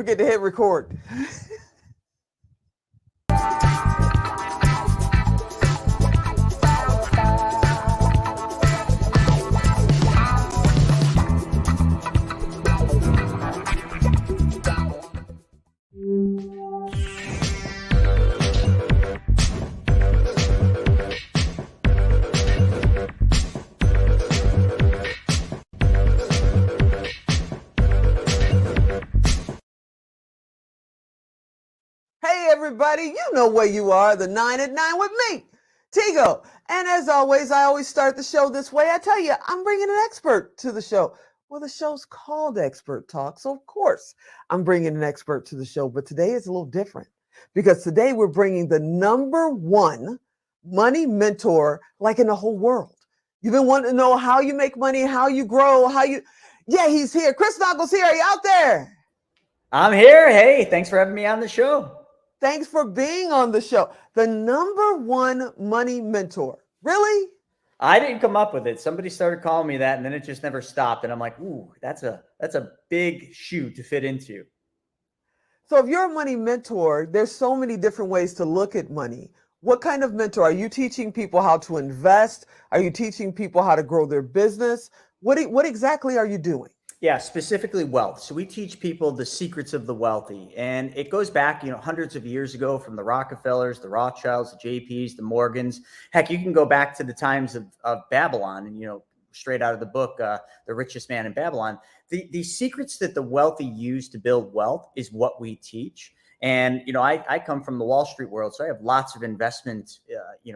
forget to hit record. Hey everybody, you know where you are, the 9 at 9 with me, Tigo. And as always, I always start the show this way. I tell you, I'm bringing an expert to the show. Well, the show's called Expert Talk, so of course I'm bringing an expert to the show. But today is a little different because today we're bringing the #1 money mentor like in the whole world. You've been wanting to know how you make money, how you grow, yeah, he's here. Chris Naugle's here. Are you out there? I'm here. Hey, thanks for having me on the show. Thanks for being on the show. The #1 money mentor. Really? I didn't come up with it. Somebody started calling me that, and then it just never stopped. And I'm like, ooh, that's a big shoe to fit into. So if you're a money mentor, there's so many different ways to look at money. What kind of mentor? Are you teaching people how to invest? Are you teaching people how to grow their business? What exactly are you doing? Yeah, specifically wealth. So we teach people the secrets of the wealthy. And it goes back, hundreds of years ago from the Rockefellers, the Rothschilds, the JPs, the Morgans. Heck, you can go back to the times of Babylon and, straight out of the book, The Richest Man in Babylon. The secrets that the wealthy use to build wealth is what we teach. And, I come from the Wall Street world, so I have lots of investment,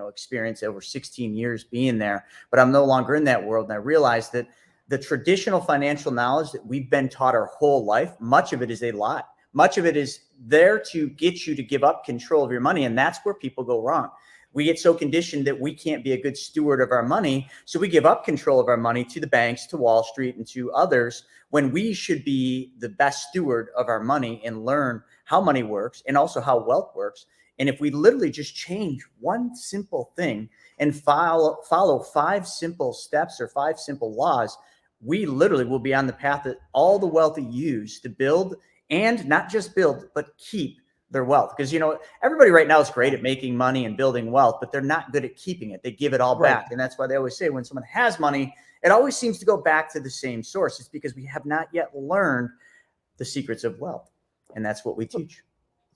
experience over 16 years being there, but I'm no longer in that world. And I realized that the traditional financial knowledge that we've been taught our whole life, much of it is a lie. Much of it is there to get you to give up control of your money. And that's where people go wrong. We get so conditioned that we can't be a good steward of our money. So we give up control of our money to the banks, to Wall Street, and to others, when we should be the best steward of our money and learn how money works and also how wealth works. And if we literally just change one simple thing and follow 5 simple steps or 5 simple laws, we literally will be on the path that all the wealthy use to build, and not just build, but keep their wealth. Because, everybody right now is great at making money and building wealth, but they're not good at keeping it. They give it all back. And that's why they always say when someone has money, it always seems to go back to the same source. It's because we have not yet learned the secrets of wealth. And that's what we teach.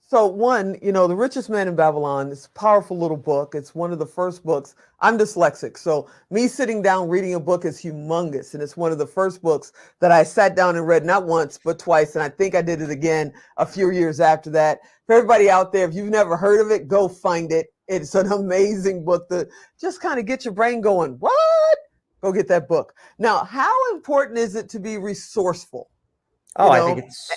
So one, The Richest Man in Babylon is a powerful little book. It's one of the first books. I'm dyslexic, so me sitting down reading a book is humongous. And it's one of the first books that I sat down and read not once, but twice. And I think I did it again a few years after that. For everybody out there, if you've never heard of it, go find it. It's an amazing book to just kind of get your brain going. What? Go get that book. Now, how important is it to be resourceful? I think it's...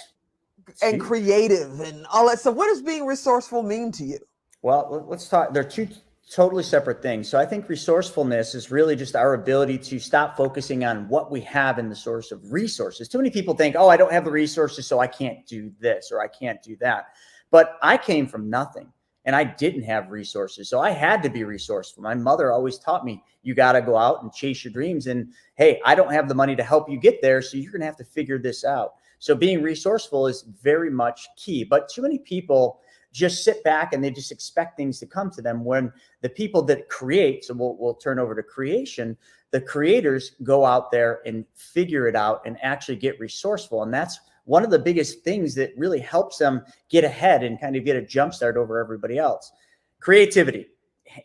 and creative and all that. So what does being resourceful mean to you? Well, let's talk. They're 2 totally separate things. So I think resourcefulness is really just our ability to stop focusing on what we have in the source of resources. Too many people think, I don't have the resources, so I can't do this or I can't do that. But I came from nothing and I didn't have resources. So I had to be resourceful. My mother always taught me, you got to go out and chase your dreams. And hey, I don't have the money to help you get there, so you're going to have to figure this out. So being resourceful is very much key, but too many people just sit back and they just expect things to come to them, when the people that create, so we'll turn over to creation, the creators go out there and figure it out and actually get resourceful. And that's one of the biggest things that really helps them get ahead and kind of get a jump start over everybody else. Creativity,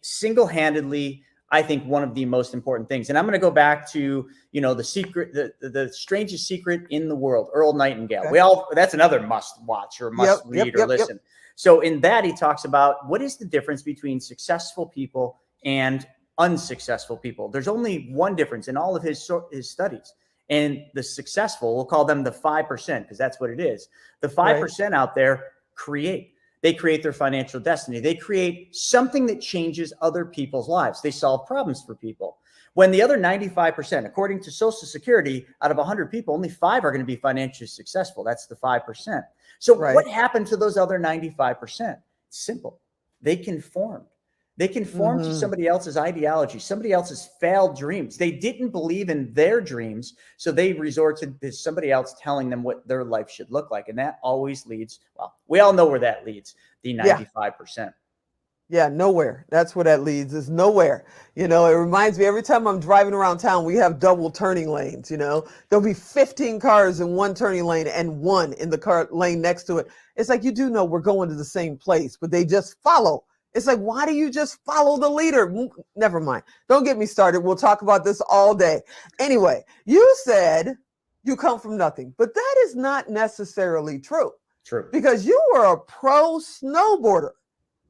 single-handedly, I think one of the most important things. And I'm going to go back to, the secret, the strangest secret in the world, Earl Nightingale. Okay. That's another must watch or must read or listen. So in that, he talks about what is the difference between successful people and unsuccessful people. There's only one difference in all of his studies. And the successful, we'll call them the 5%, because that's what it is. The 5% out there create. They create their financial destiny. They create something that changes other people's lives. They solve problems for people. When the other 95%, according to Social Security, out of 100 people, only 5 are going to be financially successful. That's the 5%. So what happened to those other 95%? It's simple. They conformed. They conform to somebody else's ideology, somebody else's failed dreams. They didn't believe in their dreams, so they resorted to somebody else telling them what their life should look like. And that always leads, well, we all know where that leads, the 95%. Yeah, nowhere. That's where that leads, is nowhere. You know, it reminds me, every time I'm driving around town, we have double turning lanes, you know. There'll be 15 cars in one turning lane and one in the car lane next to it. It's like, you do know we're going to the same place, but they just follow. It's like, why do you just follow the leader? Never mind. Don't get me started. We'll talk about this all day. Anyway, you said you come from nothing, but that is not necessarily true. True. Because you were a pro snowboarder.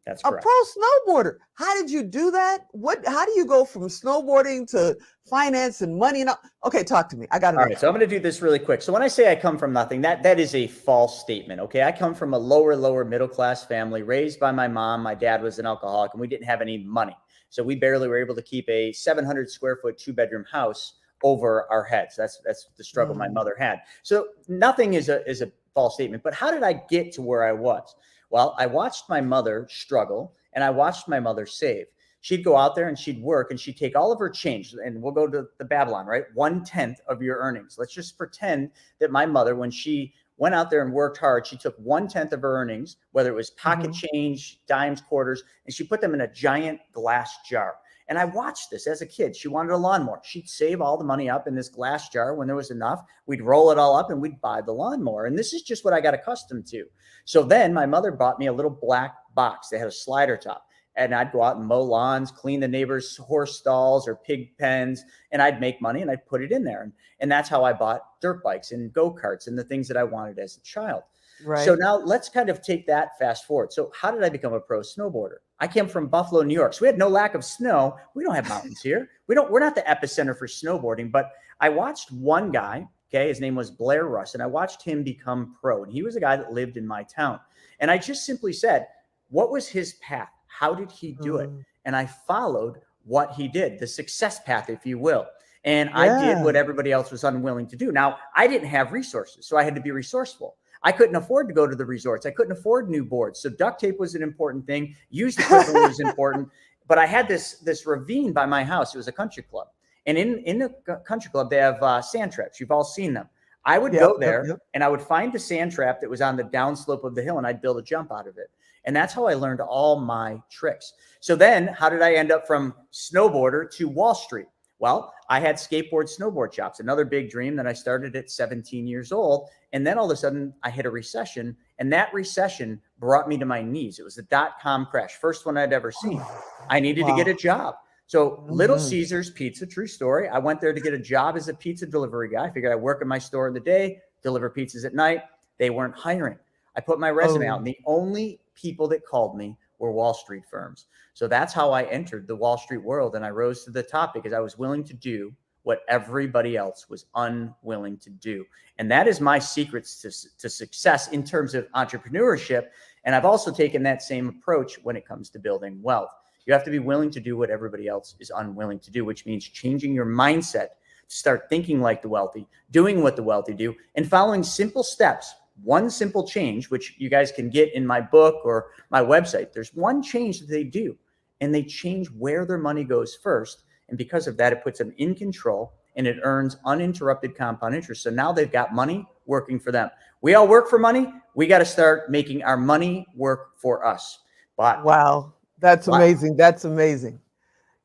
That's correct. A pro snowboarder. How did you do that? How do you go from snowboarding to finance and money? And all? Okay, talk to me. I got it. All right, so I'm going to do this really quick. So when I say I come from nothing, that is a false statement. Okay, I come from a lower middle class family, raised by my mom. My dad was an alcoholic, and we didn't have any money, so we barely were able to keep a 700 square foot 2-bedroom house over our heads. That's the struggle my mother had. So nothing is a false statement. But how did I get to where I was? Well, I watched my mother struggle, and I watched my mother save. She'd go out there and she'd work, and she'd take all of her change, and we'll go to the Babylon, right? 1/10 of your earnings. Let's just pretend that my mother, when she went out there and worked hard, she took 1/10 of her earnings, whether it was pocket change, dimes, quarters, and she put them in a giant glass jar. And I watched this as a kid. She wanted a lawnmower. She'd save all the money up in this glass jar. When there was enough, we'd roll it all up and we'd buy the lawnmower. And this is just what I got accustomed to. So then my mother bought me a little black box that had a slider top. And I'd go out and mow lawns, clean the neighbors' horse stalls or pig pens, and I'd make money and I'd put it in there. And that's how I bought dirt bikes and go-karts and the things that I wanted as a child. Right. So now let's kind of take that fast forward. So how did I become a pro snowboarder? I came from Buffalo, New York. So we had no lack of snow. We don't have mountains here. We're not the epicenter for snowboarding, but I watched one guy, okay, his name was Blair Russ, and I watched him become pro. And he was a guy that lived in my town. And I just simply said, what was his path? How did he do it? And I followed what he did, the success path, if you will. And I did what everybody else was unwilling to do. Now, I didn't have resources, so I had to be resourceful. I couldn't afford to go to the resorts. I couldn't afford new boards. So duct tape was an important thing. Used equipment was important. But I had this ravine by my house. It was a country club. And in the country club, they have sand traps. You've all seen them. I would go there and I would find the sand trap that was on the downslope of the hill, and I'd build a jump out of it. And that's how I learned all my tricks. So then how did I end up from snowboarder to Wall Street? Well, I had snowboard shops, another big dream that I started at 17 years old. And then all of a sudden I hit a recession, and that recession brought me to my knees. It was the .com crash, first one I'd ever seen. I needed to get a job. So Little Caesars Pizza, true story. I went there to get a job as a pizza delivery guy. I figured I'd work in my store in the day, deliver pizzas at night. They weren't hiring. I put my resume out, and the only people that called me were Wall Street firms. So that's how I entered the Wall Street world, and I rose to the top because I was willing to do what everybody else was unwilling to do. And that is my secrets to success in terms of entrepreneurship. And I've also taken that same approach when it comes to building wealth. You have to be willing to do what everybody else is unwilling to do, which means changing your mindset to start thinking like the wealthy, doing what the wealthy do, and following simple steps. One simple change, which you guys can get in my book or my website. There's one change that they do, and they change where their money goes first. And because of that, it puts them in control, and it earns uninterrupted compound interest. So now they've got money working for them. We all work for money. We got to start making our money work for us. But wow, that's amazing. That's amazing.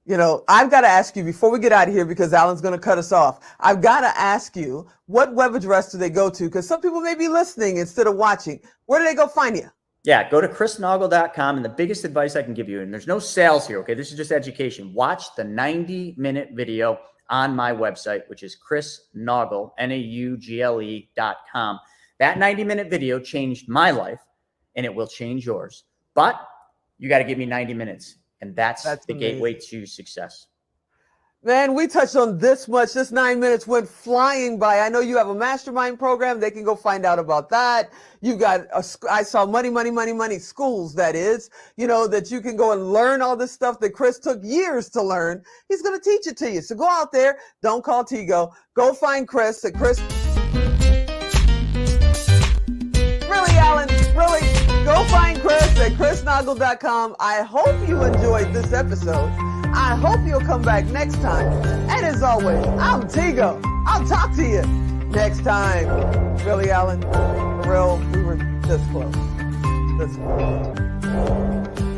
You know, I've got to ask you before we get out of here, because Alan's going to cut us off. I've got to ask you, what web address do they go to? Because some people may be listening instead of watching. Where do they go find you? Yeah, go to chrisnaugle.com. And the biggest advice I can give you, and there's no sales here, okay? This is just education. Watch the 90-minute video on my website, which is chrisnaugle, Naugle.com. That 90-minute video changed my life, and it will change yours. But you got to give me 90 minutes. And that's the amazing gateway to success. Man, we touched on this much. This 9 minutes went flying by. I know you have a mastermind program. They can go find out about that. You got, I saw money schools, that is, you know, that you can go and learn all this stuff that Chris took years to learn. He's going to teach it to you. So go out there. Don't call Tigo. Go find Chris at Chris. Really, Alan, really, go find Chris at Chris. Naugle.com. I hope you enjoyed this episode. I hope you'll come back next time. And as always, I'm Tigo. I'll talk to you next time. Really, Alan? For real, we were this close. This close.